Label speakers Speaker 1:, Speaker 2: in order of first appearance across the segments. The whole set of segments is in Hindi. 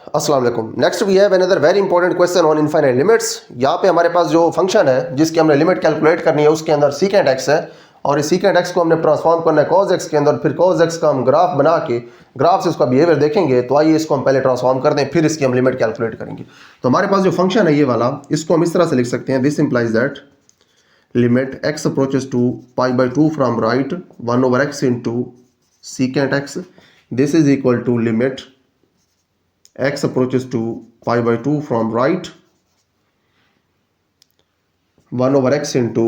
Speaker 1: अस्सलाम वालेकुम। Next we have another very important question on infinite limits. यहाँ पे हमारे पास जो फंक्शन है जिसकी हमने लिमिट कैलकुलेट करनी है उसके अंदर सीकेंट एक्स है और इस सीकेंट एक्स को हमने ट्रांसफॉर्म करना है कॉज एक्स के अंदर, फिर कॉज एक्स का हम ग्राफ बना के ग्राफ से उसका बिहेवियर देखेंगे। तो आइए इसको हम पहले ट्रांसफॉर्म कर दें, फिर इसकी हम लिमिट कैलकुलेट करेंगे। तो हमारे पास जो फंक्शन है ये वाला, इसको हम इस तरह से लिख सकते हैं, this implies that limit x approaches to pi by 2 from right 1/x into secant x, this is equal to limit x approaches to pi by 2 from right 1/x into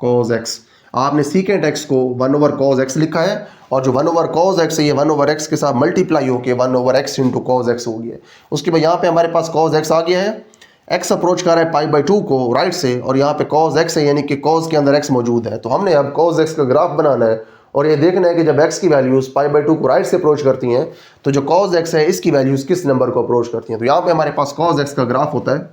Speaker 1: cos x। आपने secant x को 1/cos x लिखा है और जो 1/cos x है ये 1/x के साथ मल्टीप्लाई होके 1/x into cos x हो गया। उसके बाद यहाँ पे हमारे पास cos x आ गया है, x अप्रोच कर रहा है पाई बाई 2 को राइट से और यहाँ पे cos x है, यानी कि cos के अंदर x मौजूद है। तो हमने अब cos x का ग्राफ बनाना है और ये देखना है कि जब x की वैल्यूज पाई बाई 2 को राइट से अप्रोच करती हैं तो जो cos x है इसकी वैल्यूज किस नंबर को अप्रोच करती हैं। तो यहाँ पे हमारे पास cos x का ग्राफ होता है,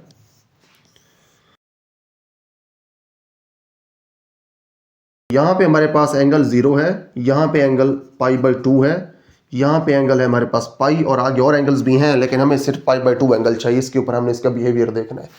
Speaker 1: यहाँ पे हमारे पास एंगल 0 है, यहाँ पे एंगल पाई बाई 2 है, यहाँ पे एंगल है हमारे पास पाई और आगे और एंगल्स भी हैं, लेकिन हमें सिर्फ पाई बाई 2 एंगल चाहिए। इसके ऊपर हमने इसका बिहेवियर देखना है।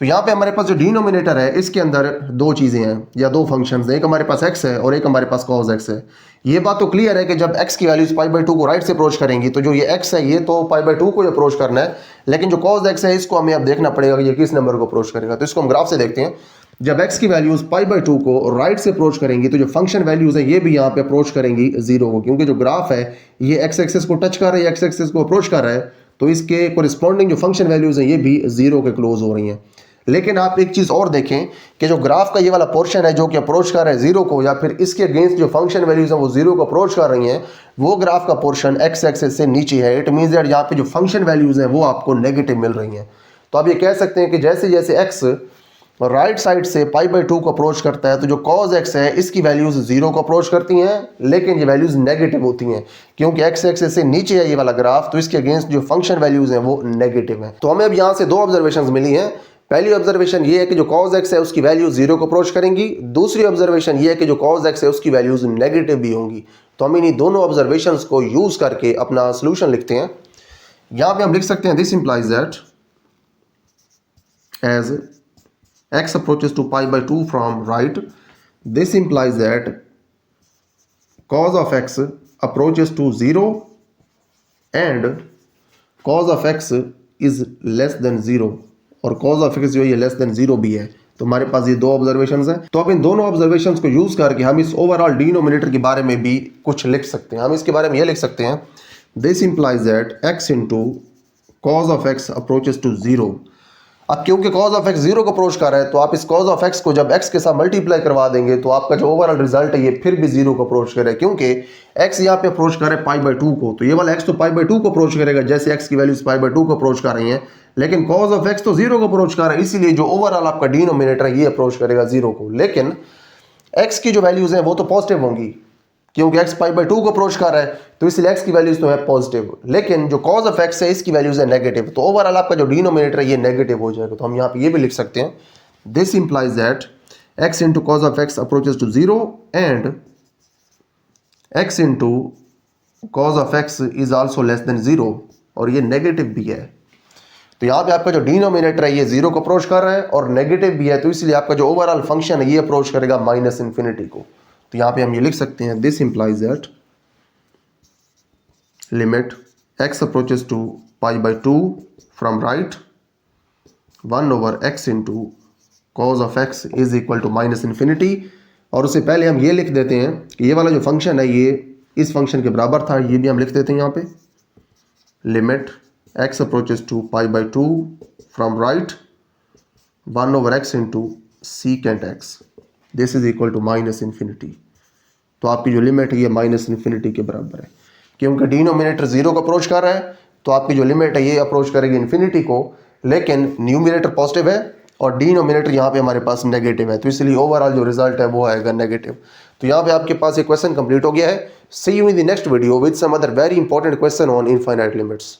Speaker 1: तो यहाँ पे हमारे पास जो डिनोमिनेटर है इसके अंदर दो चीज़ें हैं या दो फंक्शंस हैं, एक हमारे पास x है और एक हमारे पास cos x है। ये बात तो क्लियर है कि जब x की वैल्यूज पाई बाई 2 को राइट से अप्रोच करेंगी तो जो ये x है ये तो पाई बाई 2 को अप्रोच करना है, लेकिन जो cos x है इसको हमें अब देखना पड़ेगा कि ये किस नंबर को अप्रोच करेगा। तो इसको हम ग्राफ से देखते हैं। जब x की वैल्यूज पाई बाई 2 को राइट से अप्रोच करेंगी तो जो फंक्शन वैल्यूज है ये भी यहाँ पे अप्रोच करेंगी 0 को, क्योंकि जो ग्राफ है ये x एक्सिस को टच कर रहा है, x एक्सिस को अप्रोच कर रहा है, तो इसके कोरिस्पॉन्डिंग जो फंक्शन वैल्यूज हैं ये भी 0 के क्लोज हो रही हैं। लेकिन आप एक चीज़ और देखें कि जो ग्राफ का ये वाला पोर्शन है जो कि अप्रोच कर रहा है 0 को, या फिर इसके अगेंस्ट जो फंक्शन वैल्यूज हैं वो 0 को अप्रोच कर रही हैं, वो ग्राफ का पोर्शन x एक्सिस से नीचे है। इट मीन्स दैट यहाँ पे जो फंक्शन वैल्यूज हैं वो आपको नेगेटिव मिल रही हैं। तो आप ये कह सकते हैं कि जैसे जैसे x राइट साइड से पाई बाई 2 को अप्रोच करता है तो जो cos x है इसकी वैल्यूज 0 को अप्रोच करती हैं, लेकिन ये वैल्यूज नेगेटिव होती हैं क्योंकि x एक्सिस से नीचे है ये वाला ग्राफ, तो इसके अगेंस्ट जो फंक्शन वैल्यूज हैं वो नेगेटिव हैं। तो हमें अब यहाँ से दो ऑब्जर्वेशंस मिली हैं। पहली ऑब्जर्वेशन ये है कि जो cos x है उसकी वैल्यू 0 को अप्रोच करेंगी, दूसरी ऑब्जर्वेशन ये है कि जो cos x है उसकी वैल्यूज नेगेटिव भी होंगी। तो हम इन्हीं दोनों ऑब्जर्वेशंस को यूज करके अपना सोल्यूशन लिखते हैं। यहाँ पे हम लिख सकते हैं this implies that as x approaches to pi by 2 from right, this implies that cos of x approaches to 0 and cos of x is less than 0 और cos of x जो ये less than 0 भी है। तो हमारे पास ये दो ऑब्जर्वेशंस हैं। तो अब इन दोनों ऑब्जर्वेशंस को यूज करके हम इस ओवरऑल डिनोमिनेटर के बारे में भी कुछ लिख सकते हैं। हम इसके बारे में ये लिख सकते हैं, this implies that x into cos of x approaches to 0। अब क्योंकि cos of x 0 को अप्रोच कर रहा है तो आप इस cos of x को जब x के साथ मल्टीप्लाई करवा देंगे तो आपका जो ओवरऑल रिजल्ट है ये फिर भी 0 को अप्रोच करेगा, क्योंकि x यहाँ पे अप्रोच कर रहा है पाई बाई 2 को, तो ये वाला x तो पाई बाई 2 को अप्रोच करेगा जैसे x की वैल्यूज पाई बाई 2 को अप्रोच कर रही हैं, लेकिन cos of x तो 0 को अप्रोच कर रहा है, इसीलिए जो ओवरऑल आपका डिनोमिनेटर है ये अप्रोच करेगा 0 को। लेकिन x की जो वैल्यूज हैं वो तो पॉजिटिव होंगी क्योंकि x पाई बाई 2 को अप्रोच कर रहा है, तो इसलिए x की वैल्यूज तो है पॉजिटिव, लेकिन जो cos of x है इसकी वैल्यूज है नेगेटिव, तो ओवरऑल आपका जो डिनोमिनेटर है ये नेगेटिव हो जाएगा। तो हम यहाँ पे ये भी लिख सकते हैं, this implies that x into cos of x approaches to 0 and x into cos of x is also less than 0 और ये नेगेटिव भी है। तो यहाँ पे आपका जो डिनोमिनेटर है ये 0 को अप्रोच कर रहा है और नेगेटिव भी है, तो इसलिए आपका जो ओवरऑल फंक्शन है ये अप्रोच करेगा माइनस इन्फिनिटी को। तो यहाँ पे हम ये लिख सकते हैं, this implies that limit x approaches to pi by 2 from right 1/x into cos of x is equal to minus infinity. और उससे पहले हम ये लिख देते हैं कि ये वाला जो फंक्शन है ये इस फंक्शन के बराबर था, ये भी हम लिख देते हैं यहाँ पे, limit x approaches to pi by 2 from right 1/x into secant x, this is equal to minus infinity. तो आपकी जो लिमिट है ये माइनस इन्फिनिटी के बराबर है, क्योंकि डिनोमिनेटर 0 को अप्रोच कर रहा है तो आपकी जो लिमिट है ये अप्रोच करेगी इन्फिनिटी को, लेकिन न्यूमिनेटर पॉजिटिव है और डिनोमिनेटर यहाँ पे हमारे पास नेगेटिव है, तो इसलिए ओवरऑल जो रिजल्ट है वो आएगा नेगेटिव। तो यहाँ पे आपके पास ये क्वेश्चन कंप्लीट हो गया है। See you in the next video with some other very important question on infinite limits.